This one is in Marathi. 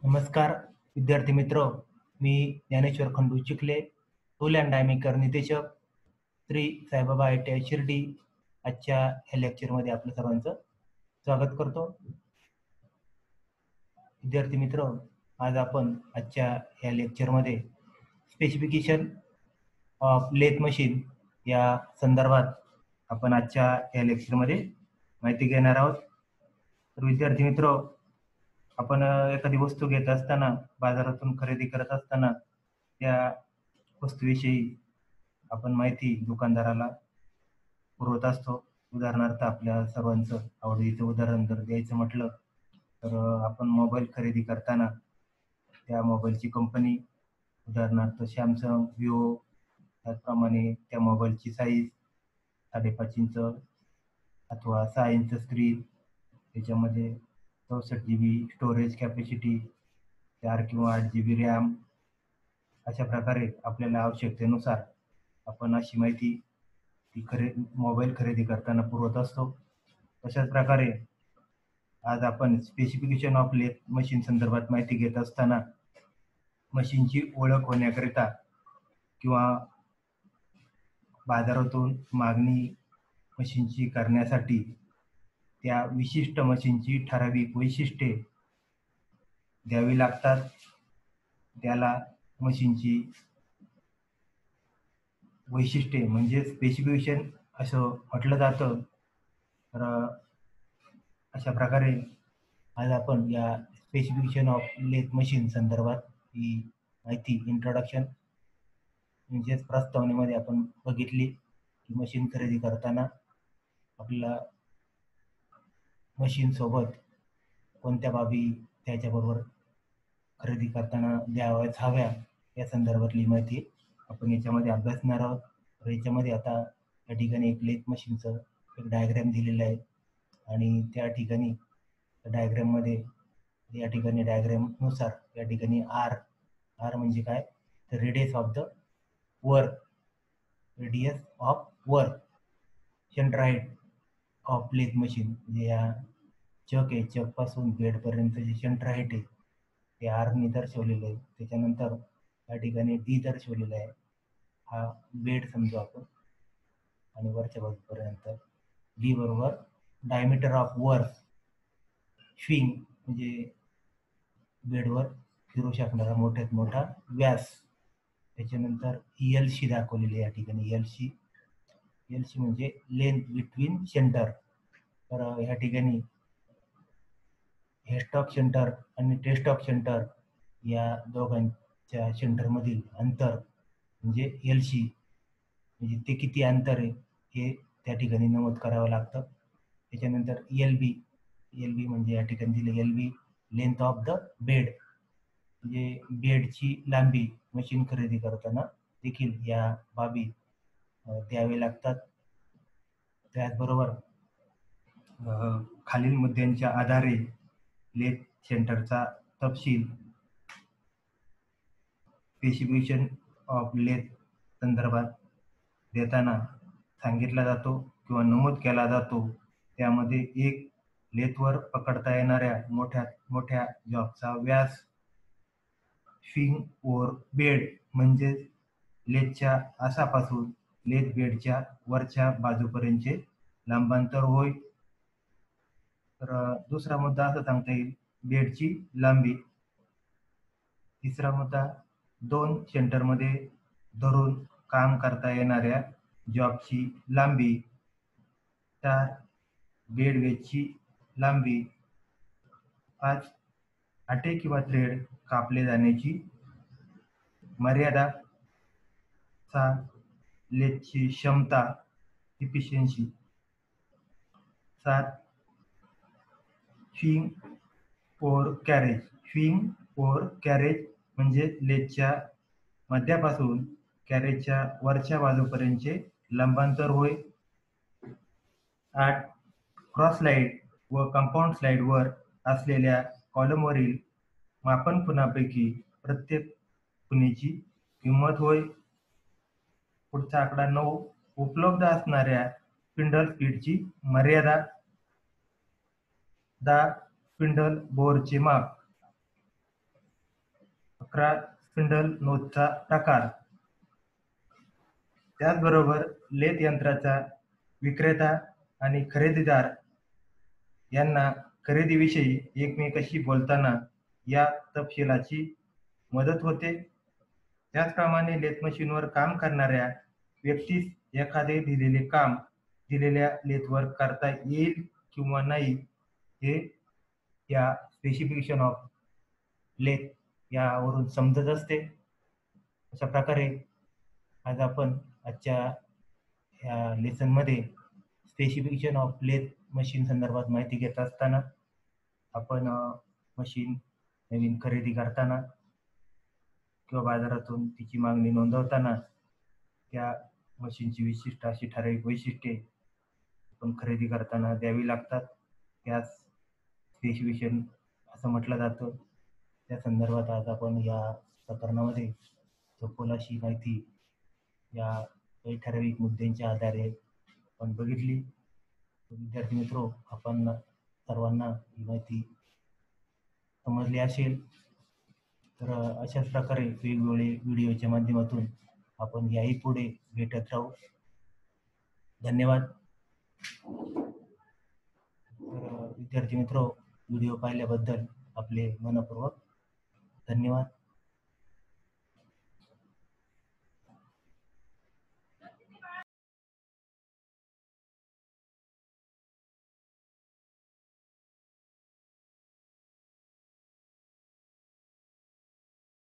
नमस्कार विद्यार्थी मित्र, मी Dnyaneshwar Khandu Chikhale, tool and die maker निर्देशक, श्री साईबाबा ITI शिर्डी. आजच्या या लेक्चरमध्ये आपलं सर्वांचं स्वागत करतो. विद्यार्थी मित्र, आज आपण आजच्या या लेक्चरमध्ये स्पेसिफिकेशन ऑफ लेथ मशीन या संदर्भात आपण आजच्या या लेक्चरमध्ये माहिती घेणार आहोत. तर विद्यार्थी मित्र, आपण एखादी वस्तू घेत असताना, बाजारातून खरेदी करत असताना त्या वस्तूविषयी आपण माहिती दुकानदाराला पुरवत असतो. उदाहरणार्थ आपल्या सर्वांचं आवडीचं उदाहरण जर द्यायचं म्हटलं तर आपण मोबाईल खरेदी करताना त्या मोबाईलची कंपनी, उदाहरणार्थ सॅमसंग, विवो, त्याचप्रमाणे त्या मोबाईलची साईज 5.5 इंच अथवा 6 इंच स्क्रीन, त्याच्यामध्ये 64 GB स्टोरेज कॅपॅसिटी, 4 किंवा 8 GB रॅम, अशा प्रकारे आपल्याला आवश्यकतेनुसार आपण अशी माहिती ती मोबाईल खरेदी करताना पुरवत असतो. तशाच प्रकारे आज आपण स्पेसिफिकेशन ऑफ लेथ मशीन संदर्भात माहिती घेत असताना मशीनची ओळख होण्याकरिता किंवा बाजारातून मागणी मशीनची करण्यासाठी त्या विशिष्ट मशीनची ठराविक वैशिष्ट्ये द्यावी लागतात. त्याला मशीनची वैशिष्ट्ये म्हणजे स्पेसिफिकेशन असं म्हटलं जातं. तर अशा प्रकारे आज आपण या स्पेसिफिकेशन ऑफ लेथ मशीन संदर्भात ही माहिती इंट्रोडक्शन म्हणजेच प्रस्तावनेमध्ये आपण बघितली की मशीन खरेदी करताना आपल्याला मशीन सोबत कोणत्या बाबी त्याच्याबरोबर खरेदी करताना द्याव्याच हव्या या संदर्भातली माहिती आपण याच्यामध्ये अभ्यासणार आहोत. तर याच्यामध्ये आता या ठिकाणी एक लेथ मशीनचं एक डायग्राम दिलेलं आहे आणि त्या ठिकाणी डायग्राममध्ये या ठिकाणी डायग्रामनुसार या ठिकाणी आर म्हणजे काय, तर radius of the work, radius of work, centre height of lathe machine, म्हणजे या चक आहे, चकपासून बेडपर्यंत जे सेंटर हाईट आहे ते आरने दर्शवलेलं आहे. त्याच्यानंतर या ठिकाणी डी दर्शवलेला आहे, हा बेड समजू आपण, आणि वरच्या बाजूपर्यंत डी बरोबर डायमीटर ऑफ वर्क, स्विंग म्हणजे बेडवर फिरू शकणारा मोठ्यात मोठा व्यास. त्याच्यानंतर LC दाखवलेली या ठिकाणी, LC म्हणजे लेंथ बिटवीन सेंटर. तर या ठिकाणी हेस्ट ऑफ सेंटर आणि टेस्ट ऑफ सेंटर या दोघांच्या सेंटरमधील अंतर म्हणजे LC, म्हणजे ते किती अंतर आहे हे त्या ठिकाणी नमूद करावं लागतं. त्याच्यानंतर LB म्हणजे या ठिकाणी दिले LB, length of the bed, म्हणजे बेडची लांबी मशीन खरेदी करताना देखील या बाबी द्यावे लागतात. त्याचबरोबर खालील मुद्द्यांच्या आधारे लेथ सेंटरचा तपशील स्पेसिफिकेशन ऑफ लेथ संदर्भात देताना सांगितला जातो किंवा नमूद केला जातो. त्यामध्ये एक, लेथवर पकडता येणाऱ्या मोठ्यात मोठ्या जॉबचा व्यास, स्विंग ओव्हर बेड म्हणजे लेथच्या आसापासून लेथ बेडच्या वरच्या बाजूपर्यंतचे लांबांतर होय. तर दुसरा मुद्दा असा सांगता येईल, बेडची लांबी. तिसरा मुद्दा, दोन सेंटरमध्ये धरून काम करता येणाऱ्या जॉबची लांबी. 4, बेड वेजची लांबी. 5, आटे किंवा थ्रेड कापले जाण्याची मर्यादा. 6, लेथची क्षमता, efficiency. 7, swing over carriage. Swing over carriage म्हणजे लेथच्या मध्यापासून कॅरेजच्या वरच्या बाजूपर्यंतचे लंबांतर होय. 8, क्रॉस स्लाइड व कंपाऊंड स्लाइडवर असलेल्या कॉलमवरील मापन खुणापैकी प्रत्येक खुणेची किंमत होय. पुढचा आकडा 9, उपलब्ध असणाऱ्या स्पिंडल स्पीडची मर्यादा. 10, स्पिंडल बोरचे माप. 11 स्पिंडल नोजचा प्रकार, त्याचबरोबर लेथ यंत्राचा विक्रेता आणि खरेदीदार यांना खरेदीविषयी एकमेकांशी बोलताना या तपशिलाची मदत होते. त्याचप्रमाणे लेथ मशीनवर काम करणाऱ्या व्यक्तीस एखादे दिलेले काम दिलेल्या लेथवर करता येईल किंवा नाही हे या स्पेसिफिकेशन ऑफ लेथ यावरून समजत असते. अशा प्रकारे आज आपण आजच्या या लेसनमध्ये स्पेसिफिकेशन ऑफ लेथ मशीन संदर्भात माहिती घेत असताना आपण मशीन नवीन खरेदी करताना किंवा बाजारातून तिची मागणी नोंदवताना त्या मशीनची विशिष्ट अशी ठराविक वैशिष्ट्ये आपण खरेदी करताना द्यावी लागतात. त्यास स्पेसिफिकेशन असं म्हटलं जातं. त्या संदर्भात आज आपण या प्रकरणामध्ये सखोल अशी माहिती या काही ठराविक मुद्द्यांच्या आधारे आपण बघितली. विद्यार्थी मित्रो, आपण सर्वांना ही माहिती समजली असेल. तर अशाच प्रकारे वेगवेगळे व्हिडिओच्या माध्यमातून आपण याही पुढे भेटत राहू. धन्यवाद. तर विद्यार्थी मित्रो, व्हिडिओ पाहिल्याबद्दल आपले मनपूर्वक धन्यवाद.